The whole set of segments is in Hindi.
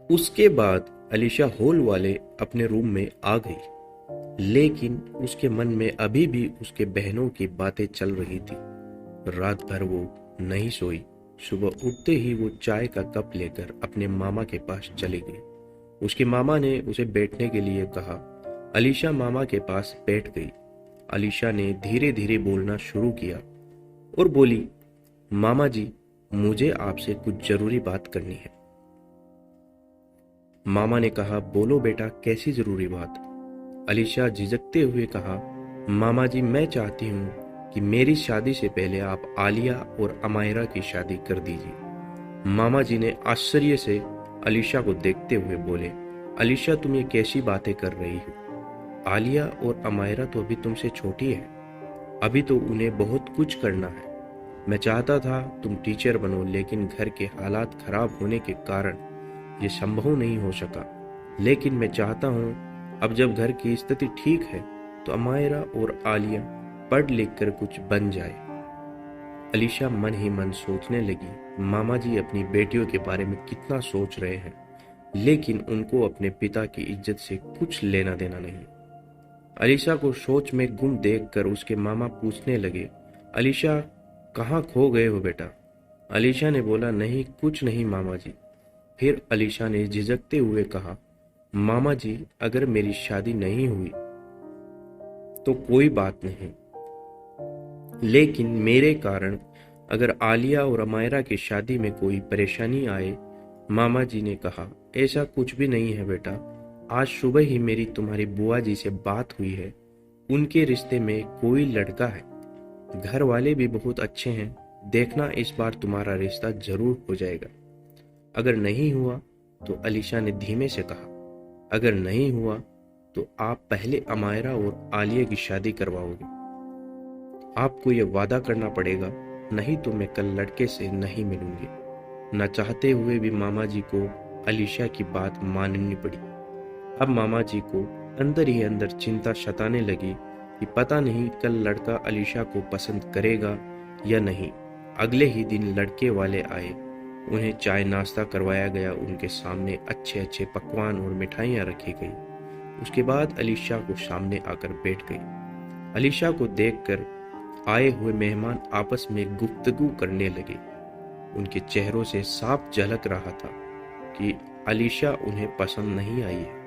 उसके बाद अलीशा हॉल वाले अपने रूम में आ गई, लेकिन उसके मन में अभी भी उसके बहनों की बातें चल रही थी। रात भर वो नहीं सोई। सुबह उठते ही वो चाय का कप लेकर अपने मामा के पास चली गई। उसके मामा ने उसे बैठने के लिए कहा। अलीशा मामा के पास बैठ गई। अलीशा ने धीरे धीरे बोलना शुरू किया और बोली, मामा जी, मुझे आपसे कुछ जरूरी बात करनी है। मामा ने कहा, बोलो बेटा, कैसी जरूरी बात? अलीशा झिझकते हुए कहा, मामा जी, मैं चाहती हूँ कि मेरी शादी से पहले आप आलिया और अमायरा की शादी कर दीजिए। मामा जी ने आश्चर्य से अलीशा को देखते हुए बोले, अलीशा, तुम ये कैसी बातें कर रही हो? आलिया और अमायरा तो अभी तुमसे छोटी है। अभी तो उन्हें बहुत कुछ करना है। मैं चाहता था तुम टीचर बनो, लेकिन घर के हालात खराब होने के कारण ये संभव नहीं हो सका। लेकिन मैं चाहता हूँ अब जब घर की स्थिति ठीक है तो अमायरा और आलिया पढ़ लिख कर कुछ बन जाए। अलीशा मन ही मन सोचने लगी, मामा जी अपनी बेटियों के बारे में कितना सोच रहे हैं, लेकिन उनको अपने पिता की इज्जत से कुछ लेना देना नहीं। अलीशा को सोच में गुम देखकर उसके मामा पूछने लगे, अलीशा, कहाँ खो गए हो बेटा? अलीशा ने बोला, नहीं, कुछ नहीं मामा जी। फिर अलीशा ने झिझकते हुए कहा, मामा जी, अगर मेरी शादी नहीं हुई तो कोई बात नहीं, लेकिन मेरे कारण अगर आलिया और अमायरा की शादी में कोई परेशानी आए। मामा जी ने कहा, ऐसा कुछ भी नहीं है बेटा। आज सुबह ही मेरी तुम्हारी बुआ जी से बात हुई है। उनके रिश्ते में कोई लड़का है। घर वाले भी बहुत अच्छे हैं। देखना, इस बार तुम्हारा रिश्ता जरूर हो जाएगा। अगर नहीं हुआ तो अलीशा ने धीमे से कहा, अगर नहीं हुआ तो आप पहले अमायरा और आलिया की शादी करवाओगे। आपको यह वादा करना पड़ेगा, नहीं तो मैं कल लड़के से नहीं मिलूंगी। न चाहते हुए भी मामा जी को अलीशा की बात माननी पड़ी। अब मामा जी को अंदर ही अंदर चिंता सताने लगी कि पता नहीं कल लड़का अलीशा को पसंद करेगा या नहीं। अगले ही दिन लड़के वाले आए। उन्हें चाय नाश्ता करवाया गया। उनके सामने अच्छे अच्छे पकवान और मिठाइयाँ रखी गई। उसके बाद अलीशा को सामने आकर बैठ गई। अलीशा को देखकर आए हुए मेहमान आपस में गुफ्तगू करने लगे। उनके चेहरों से साफ झलक रहा था कि अलीशा उन्हें पसंद नहीं आई है।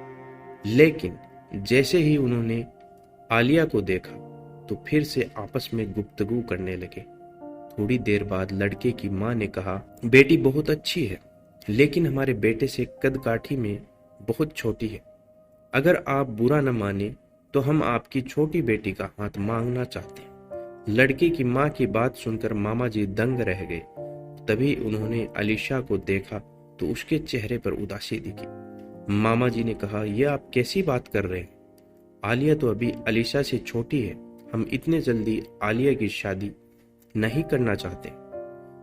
लेकिन जैसे ही उन्होंने आलिया को देखा तो फिर से आपस में गुफ्तगू करने लगे। थोड़ी देर बाद लड़के की माँ ने कहा, बेटी बहुत अच्छी है, लेकिन हमारे बेटे से कद-काठी में बहुत छोटी है। अगर आप बुरा न माने तो हम आपकी छोटी बेटी का हाथ मांगना चाहते हैं। लड़के की माँ की बात सुनकर मामा जी दंग रह गए। तभी उन्होंने अलीशा को देखा तो उसके चेहरे पर उदासी दिखी। मामा जी ने कहा, यह आप कैसी बात कर रहे हैं? आलिया तो अभी अलीशा से छोटी है। हम इतने जल्दी आलिया की शादी नहीं करना चाहते,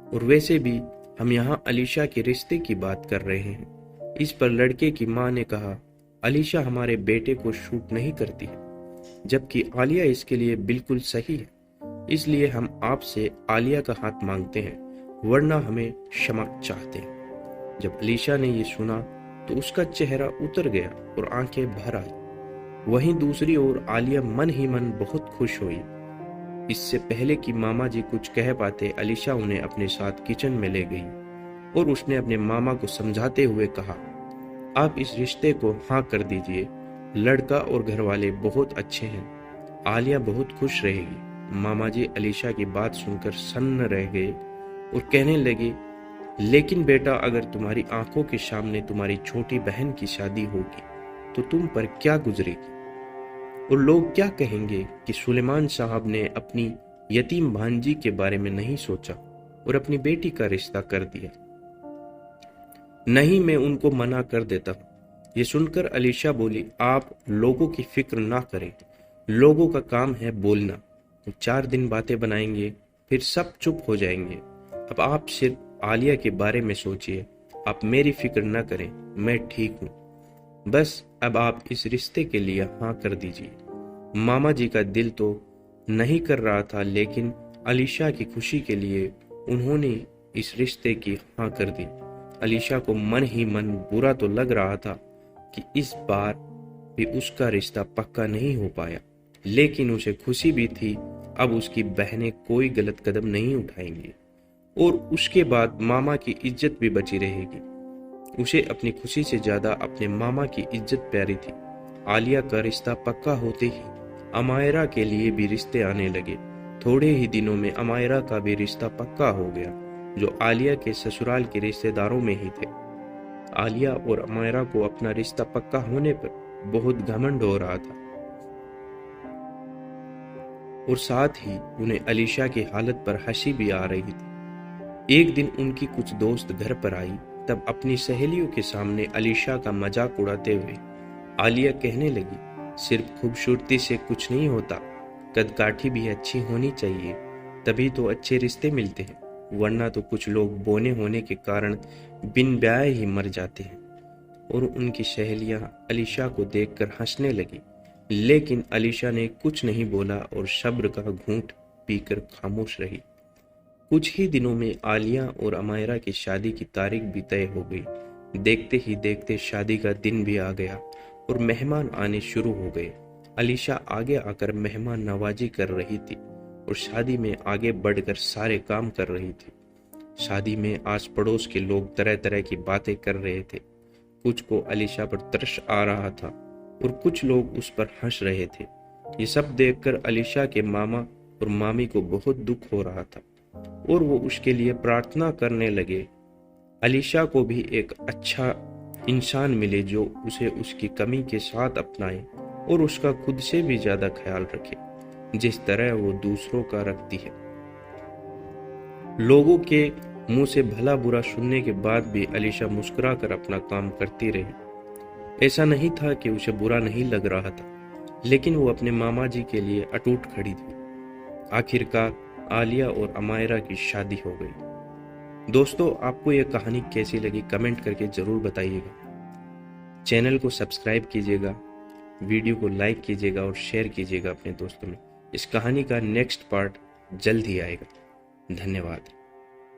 और वैसे भी हम यहाँ अलीशा के रिश्ते की बात कर रहे हैं। इस पर लड़के की माँ ने कहा, अलीशा हमारे बेटे को शूट नहीं करती है, जबकि आलिया इसके लिए बिल्कुल सही है। इसलिए हम आपसे आलिया का हाथ मांगते हैं, वरना हमें क्षमा चाहते हैं। जब अलीशा ने ये सुना तो उसका चेहरा उतर गया और आंखें भर आई। वहीं दूसरी ओर आलिया मन ही मन बहुत खुश हुई। इससे पहले कि मामा जी कुछ कह पाते, अलीशा उन्हें अपने साथ किचन में ले गई और उसने अपने मामा को समझाते हुए कहा, आप इस रिश्ते को हाँ कर दीजिए। लड़का और घर वाले बहुत अच्छे हैं। आलिया बहुत खुश रहेगी। मामा जी अलीशा की बात सुनकर सन्न रह गए और कहने लगे, लेकिन बेटा, अगर तुम्हारी आंखों के सामने तुम्हारी छोटी बहन की शादी होगी तो तुम पर क्या गुजरेगी? और लोग क्या कहेंगे कि सुलेमान साहब ने अपनी यतीम भांजी के बारे में नहीं सोचा और अपनी बेटी का रिश्ता कर दिया। नहीं, मैं उनको मना कर देता हूँ। ये सुनकर अलीशा बोली, आप लोगों की फिक्र ना करें। लोगों का काम है बोलना। 4 दिन बातें बनाएंगे, फिर सब चुप हो जाएंगे। अब आप सिर्फ आलिया के बारे में सोचिए। आप मेरी फिक्र ना करें, मैं ठीक हूँ। बस अब आप इस रिश्ते के लिए हाँ कर दीजिए। मामा जी का दिल तो नहीं कर रहा था, लेकिन अलीशा की खुशी के लिए उन्होंने इस रिश्ते की हाँ कर दी। अलीशा को मन ही मन बुरा तो लग रहा था कि इस बार भी उसका रिश्ता पक्का नहीं हो पाया, लेकिन उसे खुशी भी थी अब उसकी बहनें कोई गलत कदम नहीं उठाएंगी और उसके बाद मामा की इज्जत भी बची रहेगी। उसे अपनी खुशी से ज्यादा अपने मामा की इज्जत प्यारी थी। आलिया का रिश्ता पक्का होते ही अमायरा के लिए भी रिश्ते आने लगे। थोड़े ही दिनों में अमायरा का भी रिश्ता पक्का हो गया, जो आलिया के ससुराल के रिश्तेदारों में ही थे। आलिया और अमायरा को अपना रिश्ता पक्का होने पर बहुत घमंड हो रहा था और साथ ही उन्हें अलीशा की हालत पर हंसी भी आ रही थी। एक दिन उनकी कुछ दोस्त घर पर आई, तब अपनी सहेलियों के सामने अलीशा का मजाक उड़ाते हुए आलिया कहने लगी, सिर्फ खूबसूरती से कुछ नहीं होता, कदकाठी भी अच्छी होनी चाहिए, तभी तो अच्छे रिश्ते मिलते हैं, वरना तो कुछ लोग बोने होने के कारण बिन ब्याह ही मर जाते हैं। और उनकी सहेलियां अलीशा को देखकर हंसने लगी, लेकिन अलीशा ने कुछ नहीं बोला और सब्र का घूंट पीकर खामोश रही। कुछ ही दिनों में आलिया और अमायरा की शादी की तारीख भी तय हो गई। देखते ही देखते शादी का दिन भी आ गया और मेहमान आने शुरू हो गए। अलीशा आगे आकर मेहमान नवाजी कर रही थी और शादी में आगे बढ़कर सारे काम कर रही थी। शादी में आस पड़ोस के लोग तरह तरह की बातें कर रहे थे। कुछ को अलीशा पर तरस आ रहा था और कुछ लोग उस पर हंस रहे थे। ये सब देखकर अलीशा के मामा और मामी को बहुत दुख हो रहा था और वो उसके लिए प्रार्थना करने लगे, अलीशा को भी एक अच्छा इंसान मिले जो उसे उसकी कमी के साथ अपनाए और उसका खुद से भी ज्यादा ख्याल रखे, जिस तरह वो दूसरों का रखती है। लोगों के मुंह से भला बुरा सुनने के बाद भी अलीशा मुस्कुराकर अपना काम करती रही। ऐसा नहीं था कि उसे बुरा नहीं लग रहा था, लेकिन वो अपने मामा जी के लिए अटूट खड़ी थी। आखिरकार आलिया और अमायरा की शादी हो गई। दोस्तों, आपको यह कहानी कैसी लगी कमेंट करके जरूर बताइएगा। चैनल को सब्सक्राइब कीजिएगा, वीडियो को लाइक कीजिएगा और शेयर कीजिएगा अपने दोस्तों में। इस कहानी का नेक्स्ट पार्ट जल्द ही आएगा। धन्यवाद।